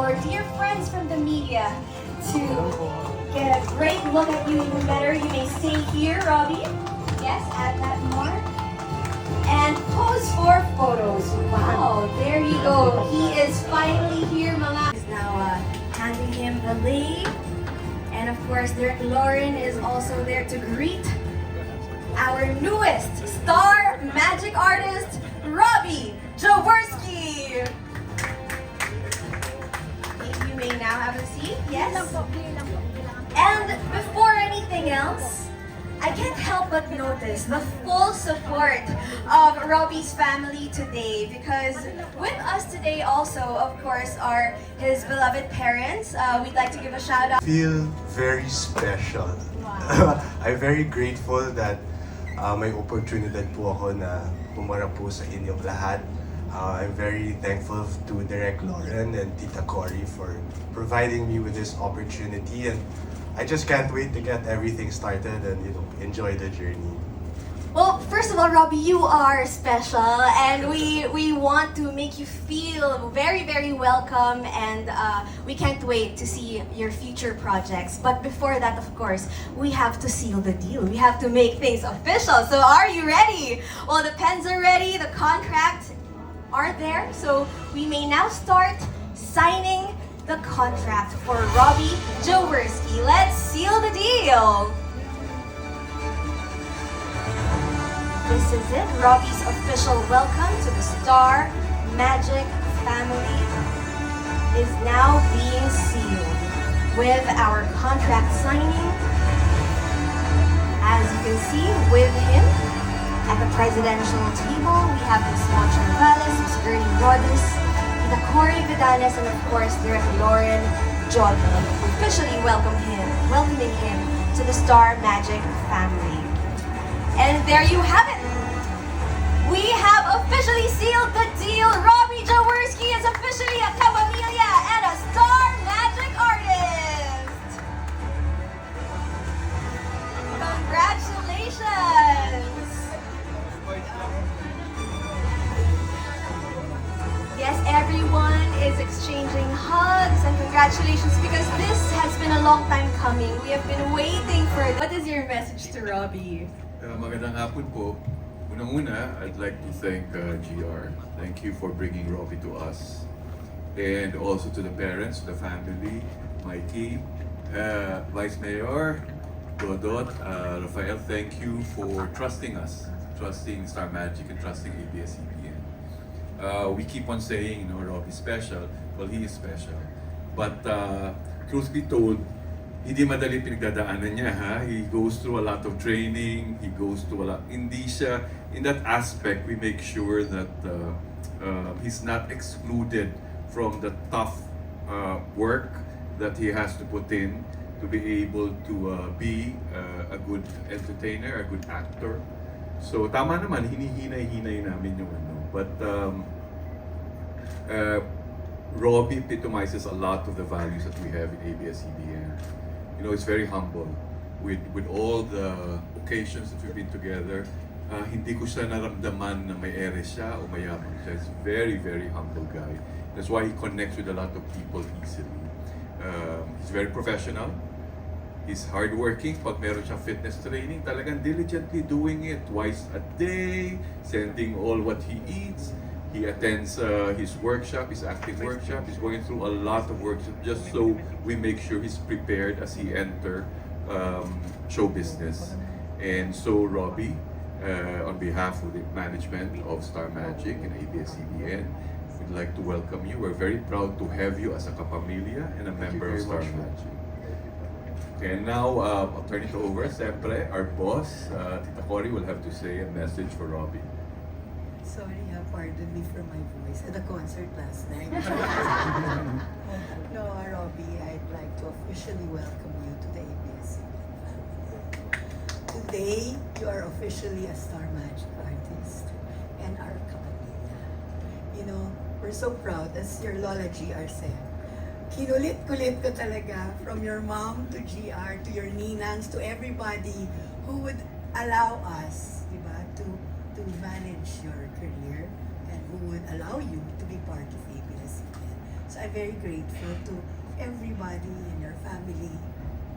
our dear friends from the media to get a great look at you even better. You may stay here, Robbie. Yes, at that mark. And pose for photos. Wow, there you go. He is finally here, mga. Is now handing him the lead. And of course, Derek Lauren is also there to greet our newest star magic artist, Robbie Jaworski. You may now have a seat. Yes. And before anything else, I can't help but notice the full support of Robbie's family today, because with us today also, of course, are his beloved parents. We'd like to give a shout out. Feel very special. Wow. I'm very grateful that may oportunidad po ako na humarap po sa inyong lahat. I'm very thankful to Derek Lauren and Tita Cory for providing me with this opportunity, and I just can't wait to get everything started and enjoy the journey. Well, first of all, Robbie, you are special, and we want to make you feel very, very welcome, and we can't wait to see your future projects. But before that, of course, we have to seal the deal. We have to make things official. So are you ready? Well, the pens are ready, the contracts are there, so we may now start signing the contract for Robbie Jaworski. Let's seal the deal. This is it. Robbie's official welcome to the Star Magic family is now being sealed with our contract signing. As you can see, with him at the presidential table, we have Ms. Moncha Morales, Ms. Ernie Rodas, Tita Cory Vidanes, and of course, Derek Lauren Jolley, officially welcoming him to the Star Magic family. And there you have it. We have officially sealed the deal. Robbie Jaworski is officially a Kapamilya and a Star Magic artist. Congratulations. Yes, everyone is exchanging hugs and congratulations, because this has been a long time coming. We have been waiting for it. What is your message to Robbie? Magandang hapon po. Unang-una, I'd like to thank GR. Thank you for bringing Robbie to us. And also to the parents, the family, my team, Vice Mayor, Dodot, Rafael, thank you for trusting us, trusting Star Magic and trusting ABS-CBN. We keep on saying, Robbie's special. Well, he is special. But truth be told, hindi madali pinagdadaanan niya, ha? He goes through a lot of training, he goes through a lot. Hindi siya, in that aspect, we make sure that he's not excluded from the tough work that he has to put in to be able to be a good entertainer, a good actor. So tama naman, hinihinay-hinay namin yung ano. But Robbie epitomizes a lot of the values that we have in ABS-CBN. It's very humble. With all the occasions that we've been together, hindi ko siya naramdaman na may ere siya o mayaman siya. He's a very, very humble guy. That's why he connects with a lot of people easily. He's very professional. He's hardworking. Pag meron siyang fitness training, talagang diligently doing it twice a day, sending all what he eats. He attends his workshop, his acting workshop. He's going through a lot of workshops just so we make sure he's prepared as he enter show business. And so Robbie, on behalf of the management of Star Magic and ABS-CBN, we'd like to welcome you. We're very proud to have you as a kapamilya and a member of Star Magic. And now, I'll turn it over. Siyempre, our boss, Tita Cory, will have to say a message for Robbie. Sorry, pardon me for my voice at the concert last night. No, Robbie, I'd like to officially welcome you to the ABS-CBN family. Today, you are officially a Star Magic artist and our kapamilya. We're so proud, as your Lola GR said. Kinulit-kulit ko talaga, from your mom to GR, to your ninangs, to everybody who would allow us, diba, to manage your career and who would allow you to be part of ABS-CBN. So I'm very grateful to everybody in your family.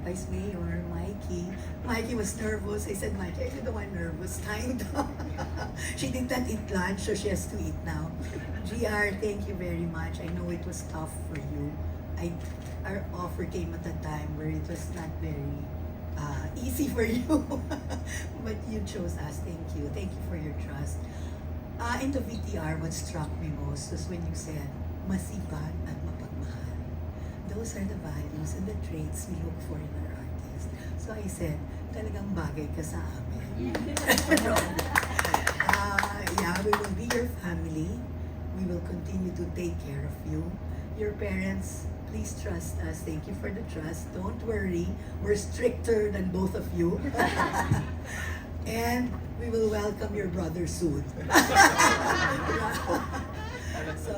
Vice Mayor, Mikey. Mikey was nervous. I said, Mikey, are you the one nervous? Tying down. She did not eat lunch, so she has to eat now. GR, thank you very much. I know it was tough for you. Our offer came at a time where it was not very easy for you. But you chose us. Thank you. Thank you for your trust. In the VTR, what struck me most was when you said, masipag at mapagmahal. Those are the values and the traits we look for in our artists. So I said, talagang bagay ka sa amin. Yeah, we will be your family. We will continue to take care of you. Your parents, please trust us. Thank you for the trust. Don't worry. We're stricter than both of you. And we will welcome your brother soon. So,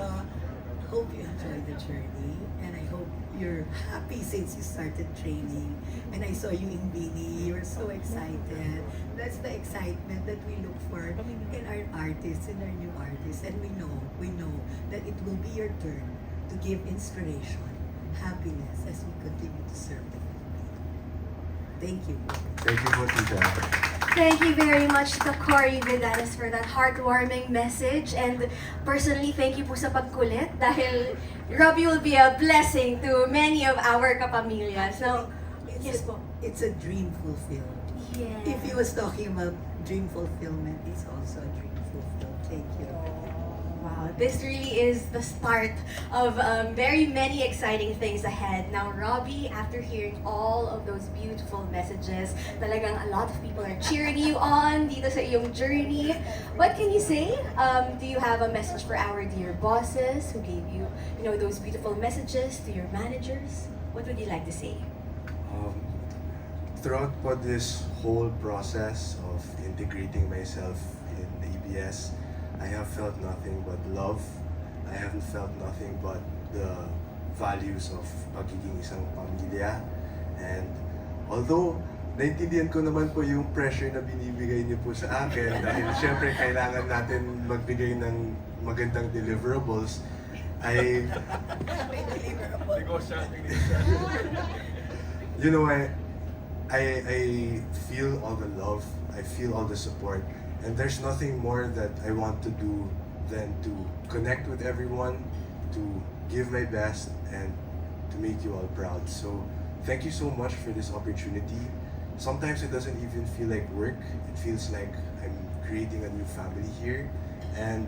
hope you enjoy the journey. And I hope you're happy since you started training. And I saw you in Bini. You were so excited. That's the excitement that we look for in our artists, in our new artists. And we know that it will be your turn to give inspiration, happiness as we continue to serve the Philippines. Thank you. Thank you po, Tita. Thank you very much to Cory Vidanes for that heartwarming message. And personally, thank you po sa pagkulit dahil Robbie will be a blessing to many of our kapamilya. So, yes po. It's a dream fulfilled. Yeah. If he was talking about dream fulfillment, it's also a dream fulfilled. Thank you. Wow, this really is the start of very many exciting things ahead. Now, Robbie, after hearing all of those beautiful messages, talagang a lot of people are cheering you on dito sa iyong journey. What can you say? Do you have a message for our dear bosses who gave you, those beautiful messages, to your managers? What would you like to say? Throughout po this whole process of integrating myself in ABS, I have felt nothing but love. I haven't felt nothing but the values of pagiging isang pamilya. And although naintindihan ko naman po yung pressure na binibigay niyo po sa akin dahil syempre kailangan natin magbigay ng magandang deliverables, you know, I feel all the love, I feel all the support, and there's nothing more that I want to do than to connect with everyone, to give my best, and to make you all proud. So thank you so much for this opportunity. Sometimes it doesn't even feel like work. It feels like I'm creating a new family here. And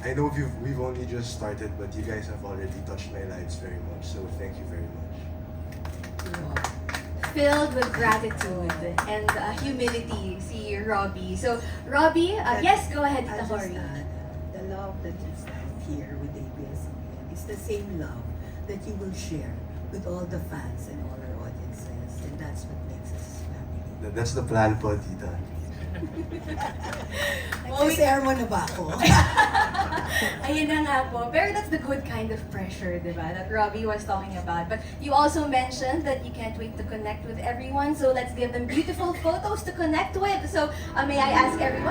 I know we've only just started, but you guys have already touched my lives very much. So thank you very much. Filled with gratitude and humility, si Robbie. So, Robbie, yes, go ahead, Tita I'll just Cory. add, the love that you stand here with ABS-CBN is the same love that you will share with all the fans and all our audiences. And that's what makes us family. That's the plan po, Tita. Nagsisermon na ba ako? Ayun na nga po. Pero that's the good kind of pressure, di ba, that Robbie was talking about. But you also mentioned that you can't wait to connect with everyone. So let's give them beautiful photos to connect with. So may I ask everyone?